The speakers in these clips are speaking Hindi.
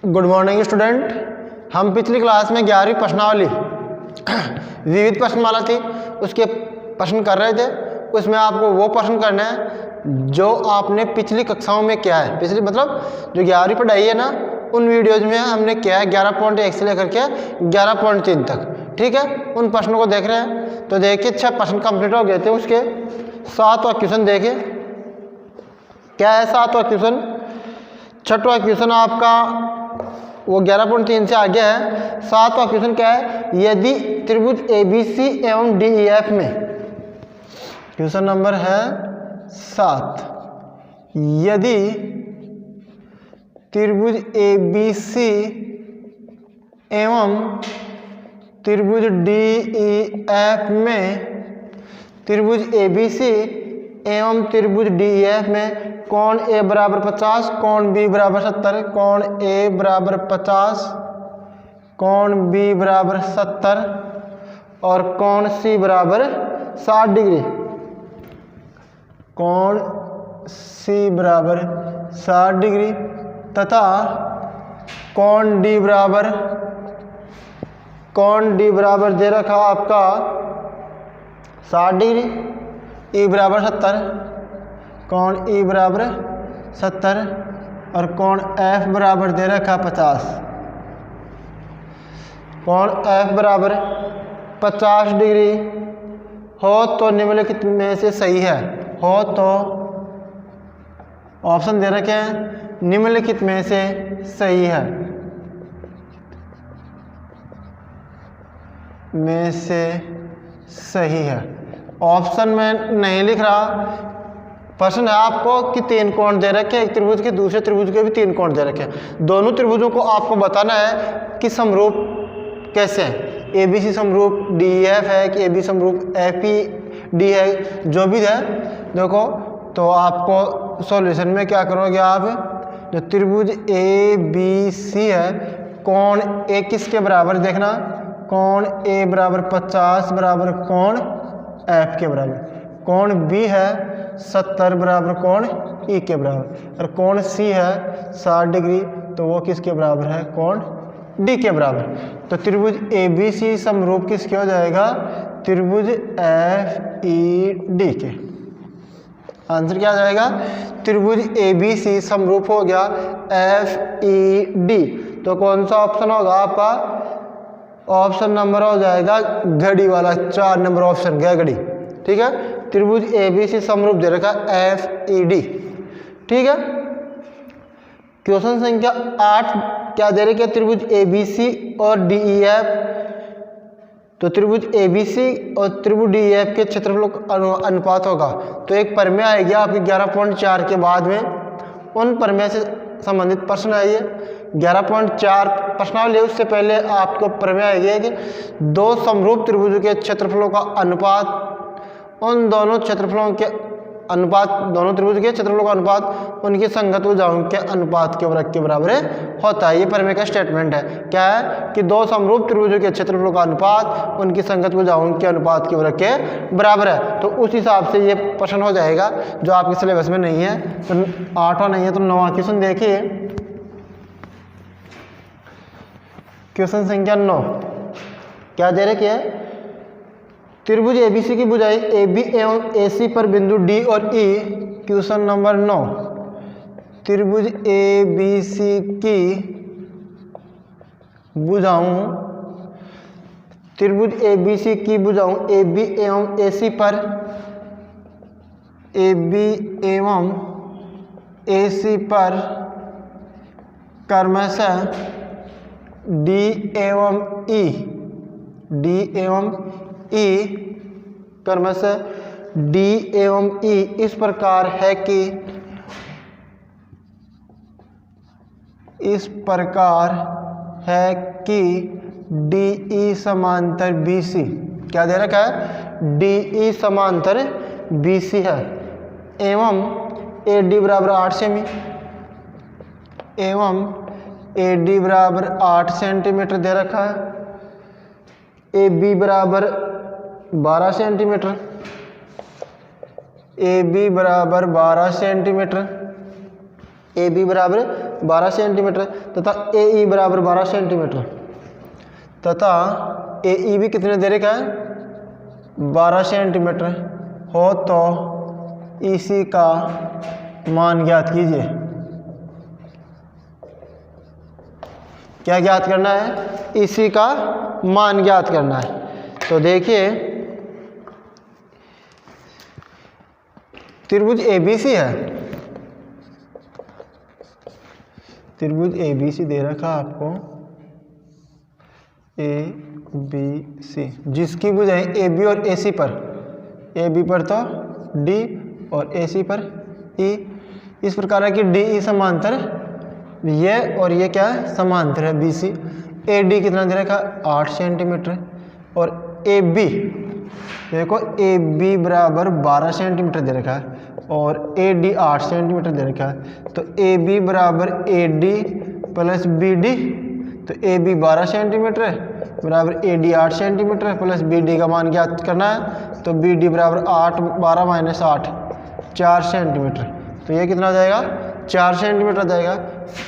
Good morning student. हम पिछली क्लास में 11वीं प्रश्नावली विविध प्रश्नमाला थी, उसके प्रश्न कर रहे थे। उसमें आपको वो प्रश्न करना है जो आपने पिछली कक्षाओं में किया है। पिछली मतलब जो 11वीं पढ़ाई है ना, उन वीडियोज में हमने किया है 11.1 से लेकर के 11.3 तक। ठीक है, उन प्रश्नों को देख रहे हैं। तो देखिए 6 प्रश्न कंप्लीट हो गए थे, उसके 7वां क्वेश्चन देखिए क्या है। 7वां क्वेश्चन, 6वां क्वेश्चन आपका वो 11.3 से आगे है। 7वां क्वेश्चन क्या है, यदि त्रिभुज ABC एवं DEF में, क्वेश्चन नंबर है 7, यदि त्रिभुज ABC एवं त्रिभुज DEF में, त्रिभुज ABC एवं त्रिभुज DEF में कोण A बराबर 50, कोण B बराबर 70, कोण A बराबर 50, कोण B बराबर 70 और कोण C बराबर 60 डिग्री, कोण C बराबर 60 डिग्री तथा कोण D बराबर दे रखा आपका 60 डिग्री, E बराबर 70, कोण E बराबर 70 और कोण F बराबर दे रखा 50। कोण F बराबर 50 डिग्री हो तो निम्नलिखित में से सही है। हो तो ऑप्शन दे रखे हैं, निम्नलिखित में से सही है, में से सही है। ऑप्शन में नहीं लिख रहा, प्रश्न है आपको कि 3 कोण दे रखे हैं, एक त्रिभुज के, दूसरे त्रिभुज के भी 3 कोण दे रखे हैं। दोनों त्रिभुजों को आपको बताना है कि समरूप कैसे है। ABC समरूप DEF है कि AB समरूप FED है, जो भी है देखो। तो आपको सॉल्यूशन में क्या करोगे आप, जो त्रिभुज ABC है, कोण A किसके बराबर देखना, कोण A बराबर 50 बराबर कोण F के बराबर, कोण B है 70 बराबर कोण E के बराबर और कोण C है 60 डिग्री, तो वो किसके बराबर है, कोण D के बराबर। तो त्रिभुज ABC समरूप किसके हो जाएगा, त्रिभुज FED के। आंसर क्या आ जाएगा, त्रिभुज ABC समरूप हो गया FED। तो कौन सा ऑप्शन होगा आपका, ऑप्शन नंबर हो जाएगा घड़ी वाला, 4 नंबर ऑप्शन घड़ी। ठीक है, त्रिभुज ABC समरूप दे रखा FED। ठीक है, क्वेश्चन संख्या 8 क्या दे रखा है, त्रिभुज ABC और DEF। तो त्रिभुज ABC और त्रिभुज DEF के क्षेत्रफलों का अनुपात होगा। तो एक प्रमेय आएगी आपकी 11.4 के बाद में, उन प्रमेय से संबंधित प्रश्न आइए। 11.4 प्रश्नावली, उससे पहले आपको प्रमेय आएगी कि 2 समरूप त्रिभुजों के क्षेत्रफलों का अनुपात, उन दोनों क्षेत्रफलों के अनुपात, दोनों त्रिभुज के क्षेत्रफलों का अनुपात उनकी संगत भुजाओं के अनुपात के वर्ग के बराबर होता है। ये प्रमेय का स्टेटमेंट है। क्या है कि 2 समरूप त्रिभुजों के क्षेत्रफलों का अनुपात उनकी संगत भुजाओं के अनुपात के वर्ग के बराबर है। तो उस हिसाब से ये प्रश्न हो जाएगा जो आपके सिलेबस में नहीं है। तो 8वां नहीं है तो 9वां क्वेश्चन देखिए, क्वेश्चन संख्या 9 क्या दे रखी है, त्रिभुज ABC की भुजाएं AB एवं AC पर बिंदु D और E। क्वेश्चन नंबर 9, त्रिभुज ABC की भुजाओं, त्रिभुज ABC की भुजाओं AB एवं AC पर, AB एवं AC पर क्रमशः D एवं E, D एवं E क्रमशः D एवं E इस प्रकार है कि, इस प्रकार है कि DE समांतर BC। क्या दे रखा है, DE समांतर BC है एवं AD बराबर 8 सेमी, एवं AD बराबर 8 सेंटीमीटर दे रखा है, AB बराबर 12 सेंटीमीटर, AB बराबर 12 सेंटीमीटर, AB बराबर 12 सेंटीमीटर तथा AE बराबर 12 सेंटीमीटर तथा AE भी कितने दे रखा है 12 सेंटीमीटर हो तो EC का मान ज्ञात कीजिए। क्या ज्ञात करना है? EC का मान ज्ञात करना है। तो देखिए त्रिभुज ABC है, त्रिभुज ABC दे रखा आपको ABC, जिसकी भुजाएं AB और AC पर, AB पर तो D और AC पर E, इस प्रकार है कि DE समांतर ये और ये क्या है समांतर है BC। AD कितना दे रखा 8 सेंटीमीटर और AB देखो AB बराबर 12 सेंटीमीटर दे रखा है और AD 8 सेंटीमीटर दे रखा है। तो AB बराबर AD प्लस BD, तो AB 12 सेंटीमीटर बराबर AD 8 सेंटीमीटर प्लस BD का मान ज्ञात करना है। तो BD बराबर 8 12 माइनस 8 4 सेंटीमीटर, तो ये कितना हो जाएगा 4 सेंटीमीटर जाएगा।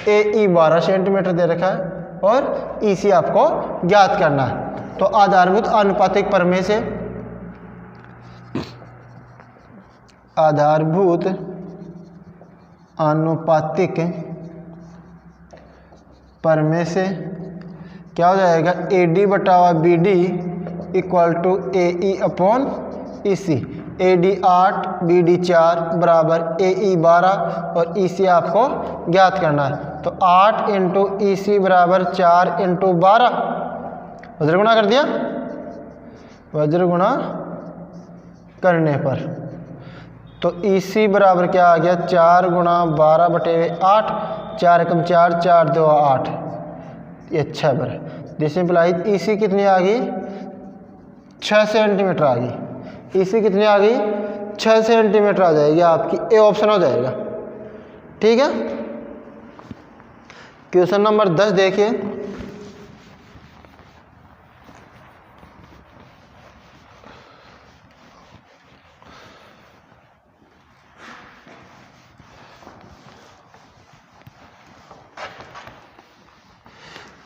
AE 12 सेंटीमीटर दे रखा है और EC आपको ज्ञात करना है। तो आधारभूत आनुपातिक प्रमेय से, आधारभूत आनुपातिक प्रमेय से क्या हो जाएगा AD बटा BD equal to AE upon EC। AD 8 BD 4 बराबर AE 12 और EC आपको ज्ञात करना है। तो 8 इंटू EC बराबर 4 इंटू 12, वज्र गुणा कर दिया, वज्र गुणा करने पर तो EC बराबर क्या आ गया 4 गुणा 12 बटे 8, 4 एकम 4 4 2 8, ये 6 पर। दिस इंप्लाइज EC कितनी आ गई 6 सेंटीमीटर आ गई। EC कितनी आ गई 6 सेंटीमीटर आ जाएगी, आपकी ए ऑप्शन हो जाएगा। ठीक है, क्वेश्चन नंबर 10 देखिए।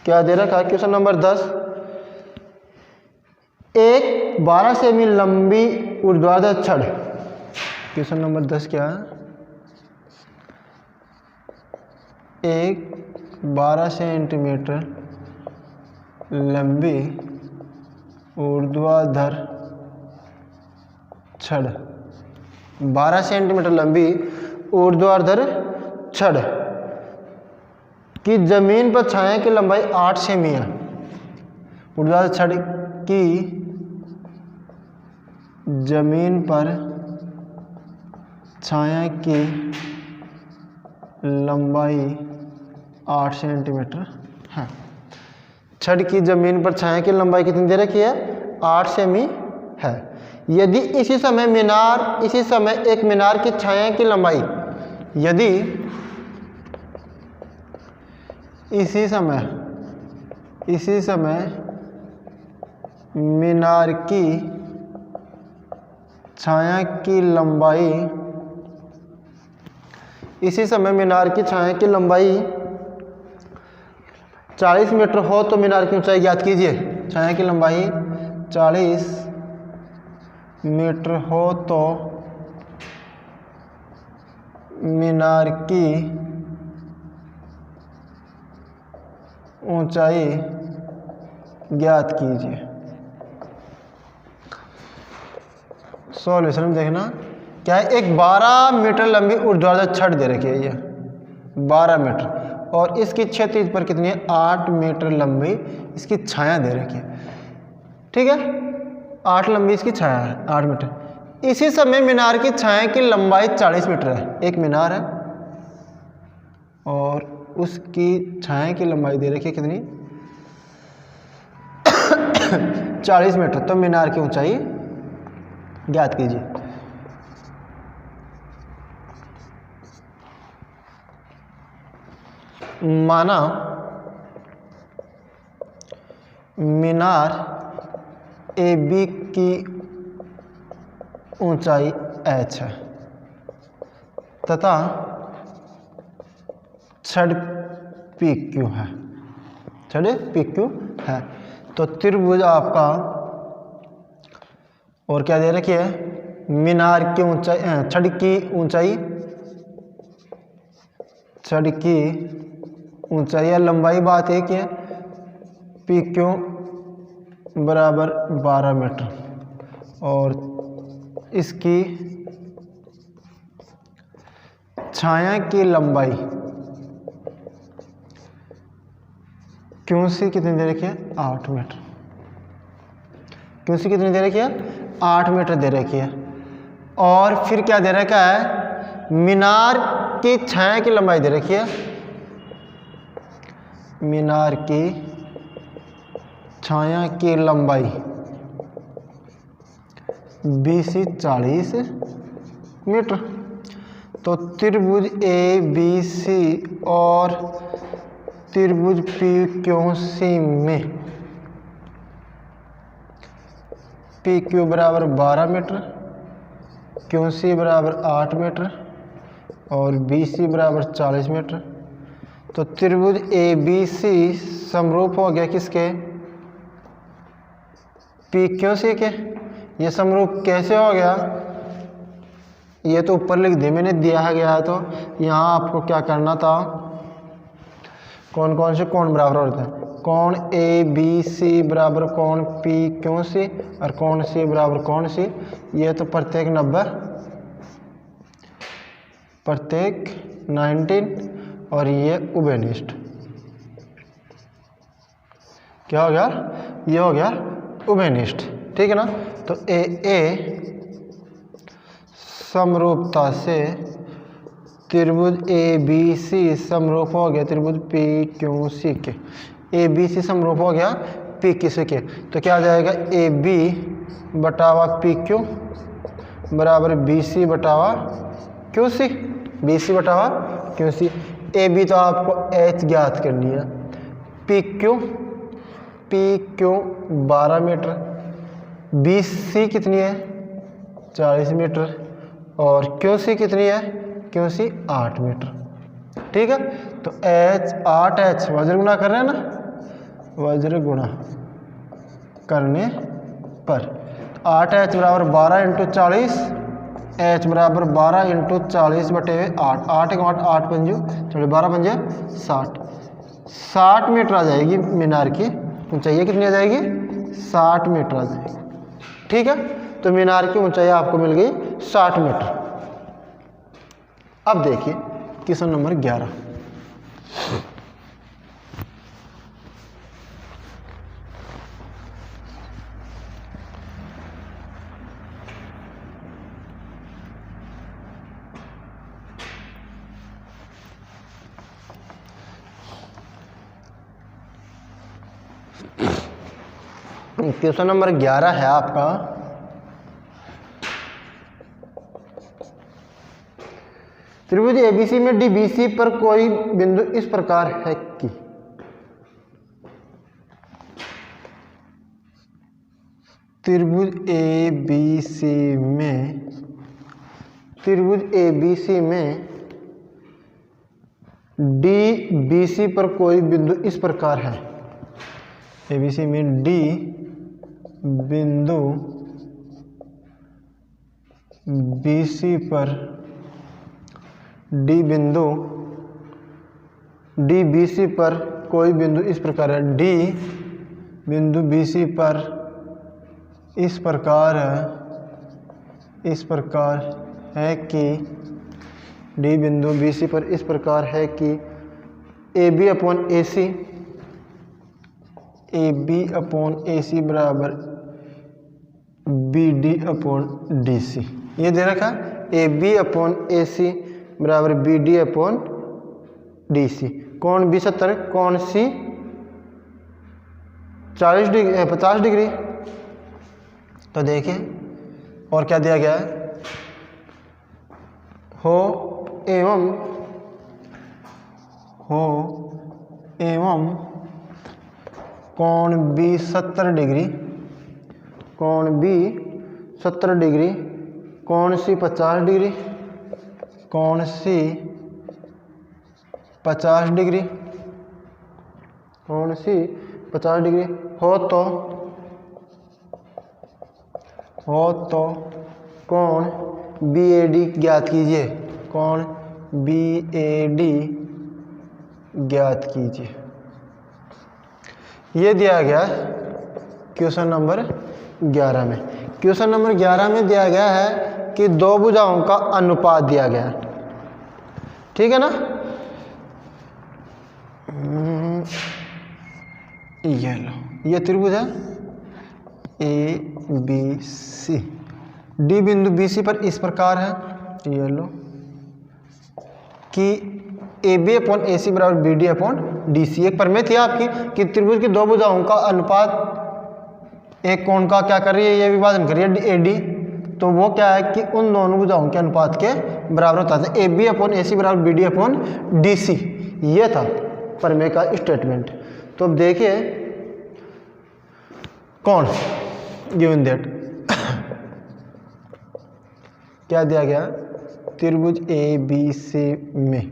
क्या दे रखा है क्वेश्चन नंबर 10, एक 12 सेमी लंबी ऊर्ध्वाधर छड़। क्वेश्चन नंबर 10 क्या है, एक 12 सेंटीमीटर लंबी ऊर्ध्वाधर छड़, 12 सेंटीमीटर लंबी ऊर्ध्वाधर छड़ की जमीन पर छाया की लंबाई 8 सेमी है। ऊर्ध्वाधर छड़ की जमीन पर छाया की लंबाई 8 सेंटीमीटर है। छड़ की जमीन पर छाया की लंबाई कितनी दे रखी है 8 सेमी है। यदि इसी समय एक मीनार की छाया की लंबाई, यदि इसी समय मीनार की छाया की लंबाई, इसी समय मीनार की छाया की लंबाई 40 मीटर हो तो मीनार की ऊंचाई ज्ञात कीजिए। छाया की लंबाई 40 मीटर हो तो मीनार की ऊंचाई ज्ञात कीजिए। सॉल्यूशन में देखना क्या है, एक 12 मीटर लंबी ऊर्ध्वाधर छड़ दे रखी है, ये 12 मीटर और इसकी क्षैतिज पर कितनी है 8 मीटर लंबी इसकी छाया दे रखी है। ठीक है, 8 लंबी इसकी छाया है 8 मीटर। इसी समय मीनार की छाया की लंबाई 40 मीटर है। एक मीनार है और उसकी छाया की लंबाई दे रखी है कितनी 40 मीटर। तो मीनार की ऊंचाई ज्ञात कीजिए। माना मीनार AB की ऊंचाई h है तथा छड़ पी क्यू है, छड़ पी क्यू है। तो त्रिभुज आपका और क्या दे रखी है, मीनार की ऊंचाई, छड़ की ऊंचाई, छड़ की ऊंचाई या लंबाई बात एक है, पी क्यू बराबर 12 मीटर और इसकी छाया की लंबाई क्यों सी कितनी दे रखी है, 8 मीटर। क्यों सी कितनी दे रखी है, 8 मीटर दे रखी है। और फिर क्या दे रखा है, मीनार की छाया की लंबाई दे रखी है, मीनार की छाया की लंबाई 20 से 40 मीटर। तो त्रिभुज ए बी सी और त्रिभुज पी क्यू सी में पी क्यू बराबर 12 मीटर, क्यू सी बराबर 8 मीटर और बी सी बराबर 40 मीटर। तो त्रिभुज ए बी सी समरूप हो गया किसके, पी क्यू सी के। ये समरूप कैसे हो गया, ये तो ऊपर लिख दिया मैंने, दिया गया है। तो यहाँ आपको क्या करना था, कौन कौन से कोण बराबर होते हैं, कोण ए बी सी बराबर कोण पी क्यू सी और कोण सी बराबर कोण सी। ये तो प्रत्येक 90, प्रत्येक 19 और ये उभयनिष्ठ। क्या हो गया, ये हो गया उभयनिष्ठ, ठीक है ना। तो ए समरूपता से त्रिभुज ए बी सी समरूप हो गया त्रिभुज पी क्यू सी के। ए बी सी समरूप हो गया पी क्यू सी के। तो क्या आ जाएगा, ए बी बटावा पी क्यू बराबर बी सी बटावा क्यू सी, बी सी बटावा क्यू सी। ए बी तो आपको एच ज्ञात करनी है, P Q 12 metre, B C कितनी है 40 मीटर और क्यू सी कितनी है, क्यू सी 8 मीटर, ठीक है। तो एच 8H वज्र गुणा कर रहे हैं ना, वज्र गुणा करने पर 8H बराबर 12 इंटू 40, H बराबर 12 इंटू 40 बटे 8, 8 1 8, 8 पंजू चलो 12 पंजे 60 मीटर आ जाएगी मीनार की ऊंचाई। कितनी आ जाएगी, 60 मीटर आ जाएगी, ठीक है। तो मीनार की ऊंचाई आपको मिल गई 60 मीटर। अब देखिए क्वेश्चन नंबर 11। क्वेश्चन नंबर 11 है आपका, त्रिभुज एबीसी में डीबीसी पर कोई बिंदु इस प्रकार है कि त्रिभुज एबीसी में डीबीसी पर कोई बिंदु इस प्रकार है। एबीसी में डी बिंदु बीसी पर डी बीसी पर कोई बिंदु इस प्रकार है। डी बिंदु बीसी पर इस प्रकार है कि डी बिंदु बीसी पर इस प्रकार है कि ए बी अपॉन ए सी बराबर B D upon D C. ये दे रखा A B upon A C बराबर B D upon D C. कौन बी 70, कौन सी 40 डिग्री 50 डिग्री। तो देखिए और क्या दिया गया है, हो एवं कोण बी 70 डिग्री, कोण बी 70 डिग्री, कोण सी 50 डिग्री, कोण सी 50 डिग्री, कौन सी 50 डिग्री हो तो कौन BAD ज्ञात कीजिए, कौन BAD ज्ञात कीजिए। ये दिया गया क्वेश्चन नंबर 11 में। क्वेश्चन नंबर 11 में दिया गया है कि दो भुजाओं का अनुपात दिया गया है, ठीक है ना। ये लो, ये त्रिभुज है ABC, D बिंदु BC पर इस प्रकार है, ये लो कि AB अपॉन AC बराबर BD अपॉन DC। एक प्रमेय थी आपकी कि त्रिभुज की दो भुजाओं का अनुपात एक कोण का क्या कर रही है, ये विभाजन कर रही है AD, तो वो क्या है कि उन दोनों भुजाओं के अनुपात के बराबर होता है। AB अपॉन AC बराबर BD अपॉन DC, ये था प्रमेय का स्टेटमेंट। तो अब देखिए कौन गिवन दैट क्या दिया गया, त्रिभुज ABC में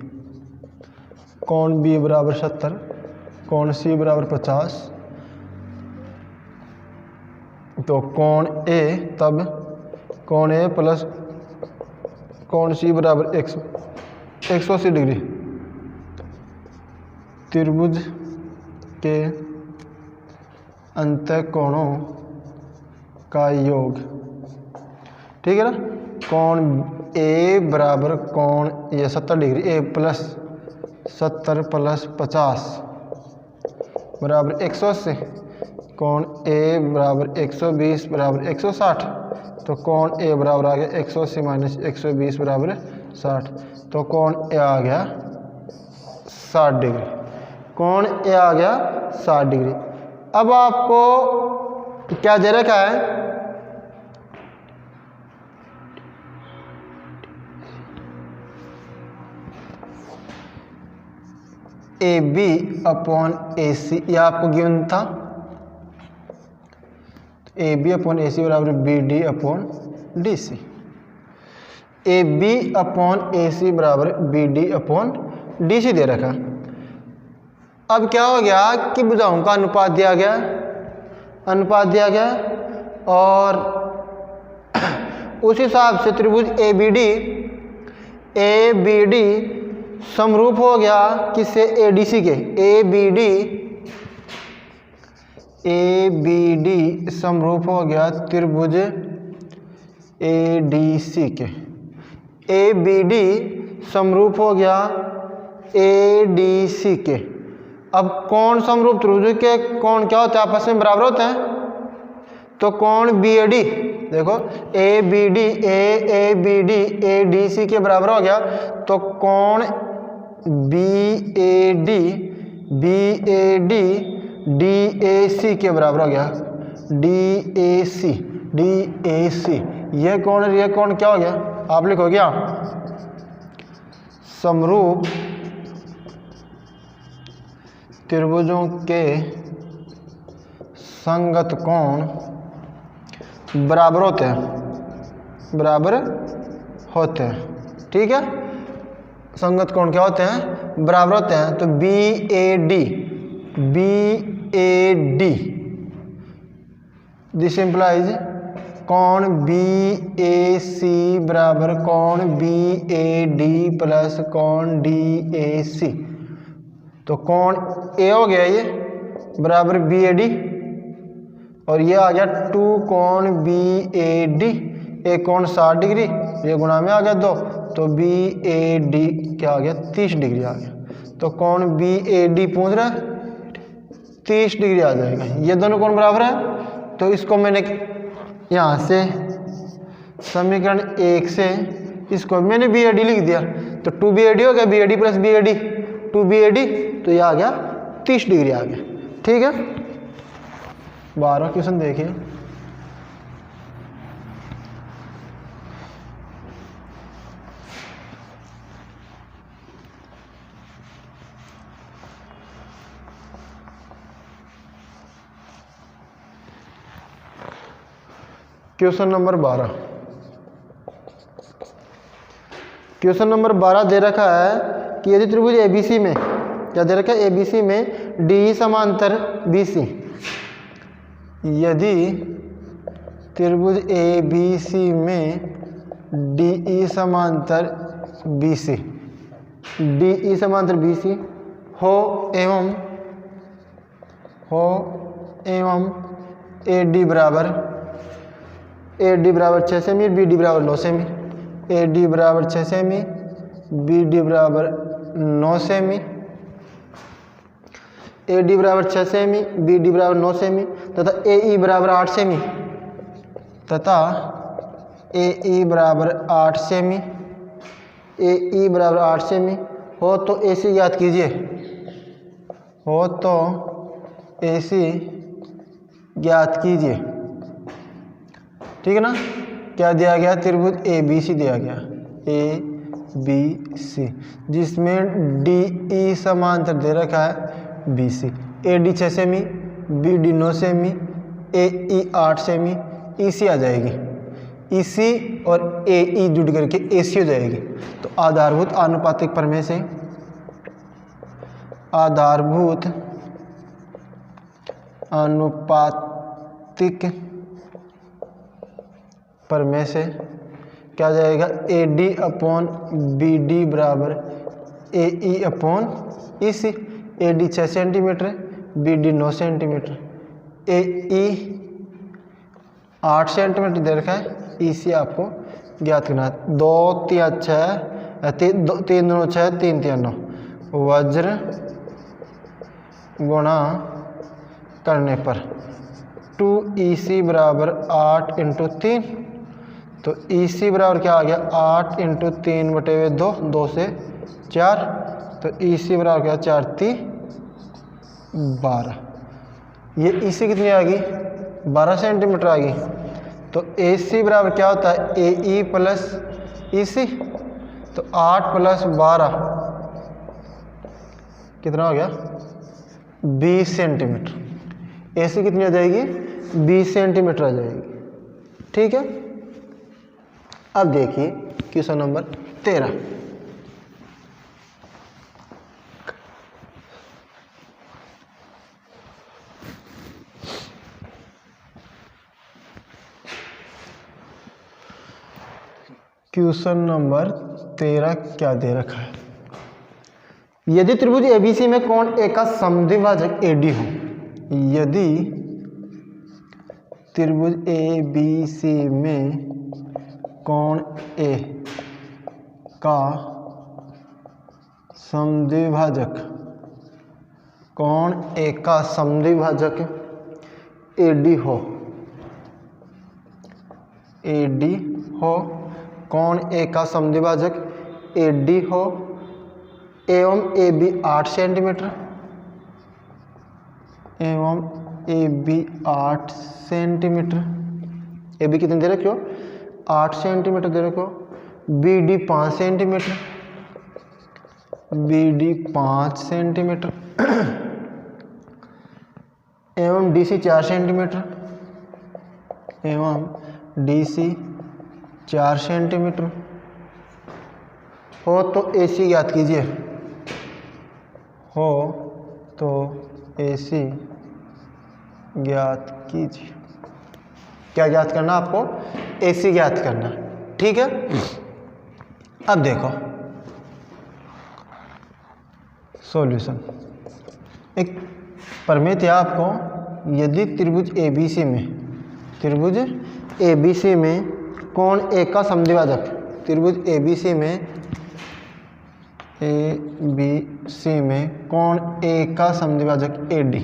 कोण B बराबर 70, कोण C बराबर 50, तो कोण A तब कोण A प्लस कोण C बराबर 180 डिग्री। त्रिभुज के अंतःकोणों का योग, ठीक है ना। कोण A बराबर कोण ये 70 डिग्री, A प्लस 70 प्लस 50 बराबर 180, कोण A बराबर 120 बराबर 160, तो कोण A बराबर आ गया 180 माइनस 120 बराबर 60, तो कोण A आ गया 60 डिग्री, कोण A आ गया 60 डिग्री। अब आपको क्या दे रखा है, AB अपॉन AC, ये आपको गिवन था। AB अपॉन AC बराबर BD upon DC, AB upon AC बराबर BD अपॉन DC दे रखा। अब क्या हो गया कि भुजाओं का अनुपात दिया गया, और उस हिसाब से त्रिभुज ABD समरूप हो गया किससे, ADC के। ABD समरूप हो गया त्रिभुज ADC के। ABD समरूप हो गया ADC के। अब कोण समरूप त्रिभुज के कोण क्या होते हैं, आपस में बराबर होते हैं, तो कोण BAD देखो ABD ADC के बराबर हो गया, तो कोण BAD DAC के बराबर हो गया, DAC। ये कोण क्या हो गया, आप लिखो क्या, समरूप त्रिभुजों के संगत कोण बराबर होते हैं, ठीक है। संगत कोण क्या होते हैं, बराबर होते हैं। तो BAD दिस इंप्लाइज कोण BAC बराबर कोण BAD प्लस कोण DAC, तो कोण A हो गया ये बराबर BAD, और ये आ गया 2 कोण BAD, एक कोण 60 डिग्री, ये गुणा में आ गया 2, तो BAD क्या आ गया 30 डिग्री आ गया, तो कोण BAD पूछ रहा है 30 डिग्री आ जाएगा। ये दोनों कोण बराबर है, तो इसको मैंने यहाँ से समीकरण 1 से इसको मैंने BAD लिख दिया, तो 2BAD हो गया, BAD प्लस BAD 2BAD, तो ये आ गया 30 डिग्री आ गया, ठीक है। 12 क्वेश्चन देखिए। क्वेश्चन नंबर 12, क्वेश्चन नंबर 12 दे रखा है कि यदि त्रिभुज ABC में क्या दे रखा है, ए बी सी में डी समांतर बी सी। यदि त्रिभुज ए बी सी में डी ई समांतर बी सी, डी ई समांतर बी सी हो एवं ए डी बराबर 6 सेमी, बी डी बराबर 9 सेमी, ए डी बराबर 6 सेमी, बी डी बराबर 9 सेमी, ए डी बराबर 6 सेमी, बी डी बराबर 9 सेमी तथा ए ई बराबर 8 सेमी, तथा ए ई बराबर 8 सेमी, ए ई बराबर 8 सेमी हो तो ए सी ज्ञात कीजिए, हो तो ए सी ज्ञात कीजिए। ठीक है ना। क्या दिया गया, त्रिभुज ए बी सी दिया गया, ए बी सी, जिसमें डी ई समांतर दे रखा है बी सी, ए डी 6 सेमी, बी डी 9 सेमी, ए ई 8 सेमी, ई सी आ जाएगी, ई सी और ए ई जुड़ करके ए सी हो जाएगी। तो आधारभूत आनुपातिक प्रमेय से, आधारभूत आनुपातिक प्रमेय से क्या जाएगा, A D upon B D बराबर A E upon E C. A D 6 centimetre, B D 9 centimetre, A E 8 centimetre दे रखा है, ई सी आपको ज्ञात करना है। 2 3 6 3 2 6 3 3 9 वज्र गुणा करने पर 2 ई सी बराबर 8 इंटू 3, तो ई सी बराबर क्या आ गया, 8 इंटू 3 बटे 2, 2 से 4, तो ई सी बराबर क्या, 4 3 12। ये ई सी कितनी आ गई, 12 सेंटीमीटर आ गई। तो ए सी बराबर क्या होता है, ए ई प्लस ई सी, तो 8 प्लस 12 कितना हो गया, 20 सेंटीमीटर। ए सी कितनी आ जाएगी, 20 सेंटीमीटर आ जाएगी। ठीक है। अब देखिए क्वेश्चन नंबर 13। क्वेश्चन नंबर 13 क्या दे रखा है, यदि त्रिभुज एबीसी में कोण ए का समद्विभाजक एडी हो, यदि त्रिभुज ए बी सी में कोण ए का समद्विभाजक, कोण ए का समद्विभाजक एडी हो, एडी हो, कोण ए का समद्विभाजक एडी हो एवं ए बी 8 सेंटीमीटर, एवं A B 8 centimetre, A B कितने दे रखे हो, 8 सेंटीमीटर दे रखे हो, B D 5 centimetre, B D 5 centimetre एवं डी सी 4 सेंटीमीटर, एवं डी सी 4 सेंटीमीटर हो तो ए सी ज्ञात कीजिए, हो तो ए सी ज्ञात कीजिए। क्या ज्ञात करना आपको, ए सी ज्ञात करना। ठीक है। अब देखो सॉल्यूशन, एक प्रमेय है आपको, यदि त्रिभुज एबीसी में, त्रिभुज एबीसी में कोण ए का समद्विभाजक, त्रिभुज एबीसी में, एबीसी में कोण ए का समद्विभाजक एडी,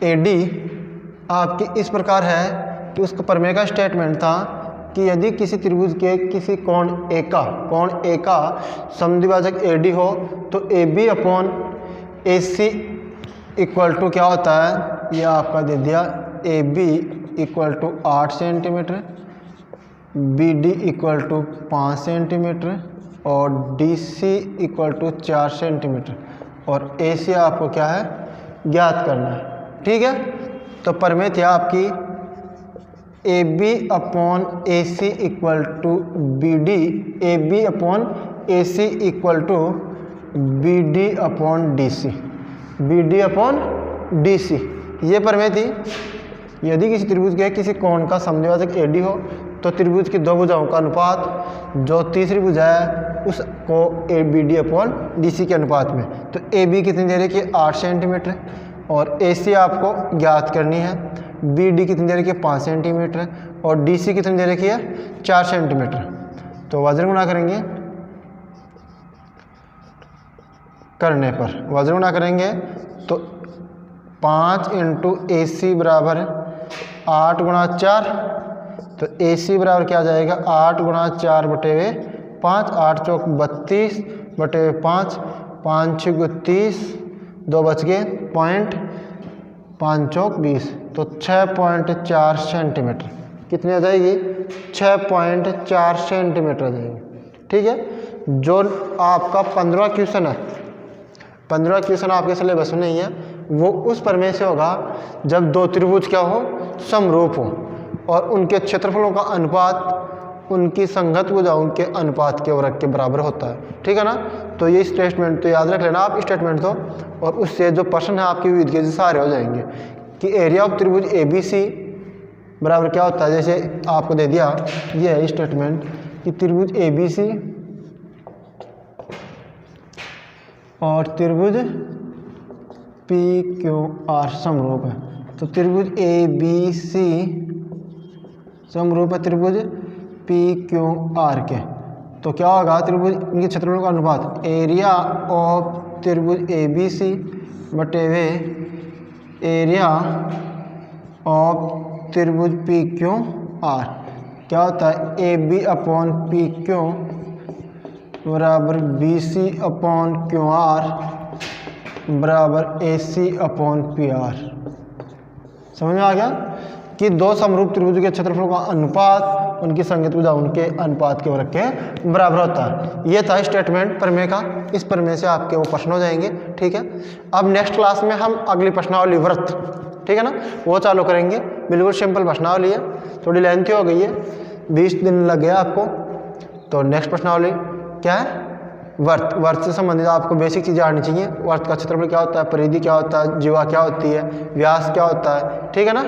एडी आपकी इस प्रकार है कि उसका प्रमेय का स्टेटमेंट था कि यदि किसी त्रिभुज के किसी कोण ए का समद्विभाजक एडी हो तो A B upon A C equal to क्या होता है, यह आपका दे दिया, A B equal to 8 centimetre, B D equal to 5 centimetre और D C equal to 4 centimetre, और ए सी आपको क्या है, ज्ञात करना है। ठीक है। तो प्रमेय थी आपकी A B upon A C equal to B D, A B upon A C equal to B D upon D C, B D upon D C, ये प्रमेय थी। यदि किसी त्रिभुज के किसी कोण का समद्विभाजक ए डी हो तो त्रिभुज की दो भुजाओं का अनुपात जो तीसरी भुजा है उसको A B D upon D C के अनुपात में, तो ए बी कितनी दे रखी है 8 सेंटीमीटर और ए सी आपको ज्ञात करनी है, बी डी कितनी दे रखी है 5 सेंटीमीटर और डी सी कितनी दे रखी है 4 सेंटीमीटर। तो वज्र गुणा करेंगे, करने पर वज्र गुणा करेंगे तो 5 इंटू ए सी बराबर 8 गुणा 4, तो ए सी बराबर क्या आ जाएगा 8 गुणा 4 बटे 5, 8 चौक 32 बटे 5, 5 छः 30, 2 बच गए पॉइंट, 5 चौक 20, तो 6.4 सेंटीमीटर कितनी आ जाएगी 6.4 सेंटीमीटर आ जाएगी। ठीक है, जो आपका 15 क्वेश्चन है, 15 क्वेश्चन आपके सिलेबस में नहीं है, वो उस प्रमेय से होगा जब दो त्रिभुज क्या हो समरूप हो और उनके क्षेत्रफलों का अनुपात उनकी संगत भुजाओं के अनुपात के वर्ग के बराबर होता है। ठीक है ना, तो ये स्टेटमेंट तो याद रख लेना आप स्टेटमेंट तो, और उससे जो प्रश्न है आपके विविध के सारे हो जाएंगे कि एरिया ऑफ त्रिभुज ए बी सी बराबर क्या होता है। जैसे आपको दे दिया ये है स्टेटमेंट कि त्रिभुज ए बी सी और त्रिभुज पी क्यू आर समरूप है, तो त्रिभुज ए बी सी समरूप है त्रिभुज पी क्यू आर के, तो क्या होगा त्रिभुज इनके क्षेत्रफलों का अनुपात एरिया ऑफ त्रिभुज ए बी सी बटे वे एरिया ऑफ त्रिभुज पी क्यू आर, क्या होता है A B upon P Q बराबर B C upon Q R बराबर A C upon P R. समझ में आ गया कि दो समरूप त्रिभुज के क्षेत्रफलों का अनुपात उनकी संगत भुजाओं उनके अनुपात के वर्ग के बराबर होता है। ये था स्टेटमेंट प्रमेय का, इस प्रमेय से आपके वो प्रश्न हो जाएंगे। ठीक है, अब नेक्स्ट क्लास में हम अगली प्रश्नावली व्रत, ठीक है ना, वो चालू करेंगे। बिल्कुल सिंपल प्रश्नावली है, थोड़ी लेंथी हो गई है, 20 दिन लग गया आपको। तो नेक्स्ट प्रश्नावली क्या है वर्त, वर्त से संबंधित आपको बेसिक चीज़ें आनी चाहिए। वर्त का क्षेत्रफल क्या होता है, परिधि क्या होता है, जीवा क्या होती है, व्यास क्या होता है, ठीक है ना,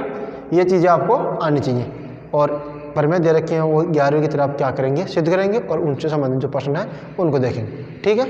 ये चीज़ें आपको आनी चाहिए। और प्रमेय दे रखे हैं वो 11वीं की तरह आप क्या करेंगे सिद्ध करेंगे और उनसे संबंधित जो प्रश्न है उनको देखेंगे। ठीक है।